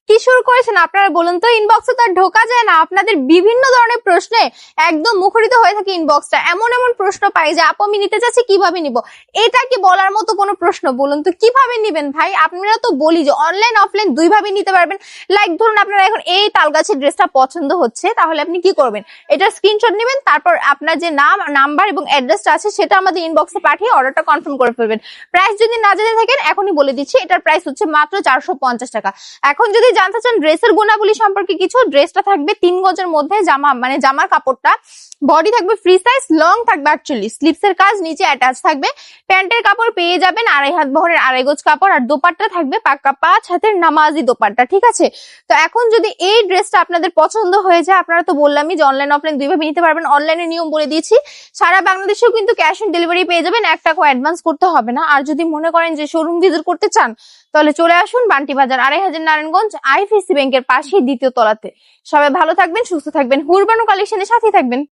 কি শুরু করেছেন আপনারা বলুন তো? ইনবক্সে তো আর ঢোকা যায় না। আপনাদের বিভিন্ন ধরনের প্রশ্নে একদম মুখরিত হয়ে থাকে ইনবক্সটা। এমন এমন প্রশ্ন পাই যে আপু আমি নিতে চাচ্ছি কিভাবে নিব। এটা কি বলার মতো কোনো প্রশ্ন? বলুন তো কিভাবে নিবেন ভাই? আপনারা তো বলি যে অনলাইন অফলাইন দুইভাবে নিতে পারবেন। লাইক ধরুন আপনারা এখন এই তালগাছের ড্রেসটা পছন্দ হচ্ছে, তাহলে আপনি কি করবেন? এটার স্ক্রিনশট নেবেন, তারপর আপনার যে নাম নাম্বার এবং অ্যাড্রেসটা আছে সেটা আমাদের ইনবক্সে পাঠিয়ে অর্ডারটা কনফার্ম করে ফেলবেন। প্রাইস যদি না জেনে থাকেন এখনই বলে দিচ্ছি, এটার প্রাইস হচ্ছে মাত্র 450 টাকা। এখন যদি জানতে চান ড্রেসের গুণাবলী সম্পর্কে কিছু, ড্রেসটা থাকবে 3 গজের মধ্যে, জামা মানে জামার কাপড়টা, বডি থাকবে ফ্রি সাইজ, লং থাকবে 48, স্লিপসের কাজ নিচে অ্যাটাচ থাকবে, প্যান্টের কাপড় পেয়ে যাবেন 2.5 হাত বহরের 2.5 গজ কাপড়, আর দোপাট্টা থাকবে পাক্কা 5 হাতের নামাজি দোপাট্টা, ঠিক আছে? তো এখন যদি এই ড্রেসটা আপনাদের পছন্দ হয়ে যায়, আপনারা তো বললামই যে অনলাইন অফলাইন দুইভাবে নিতে পারবেন। অনলাইনের নিয়ম বলে দিয়েছি, সারা বাংলাদেশেও কিন্তু ক্যাশ অন ডেলিভারি পেয়ে যাবেন, 1 টাকা অ্যাডভান্স করতে হবে না। আর যদি মনে করেন যে শোরুম ভিজিট করতে চান, তাহলে চলে আসুন বান্টি বাজার 2.5 নারায়ণগঞ্জ আইএফএসি ব্যাংকের পাশেই 2য় তলাতে। সবাই ভালো থাকবেন, সুস্থ থাকবেন, হুরবানু কালেকশনের সাথে থাকবেন।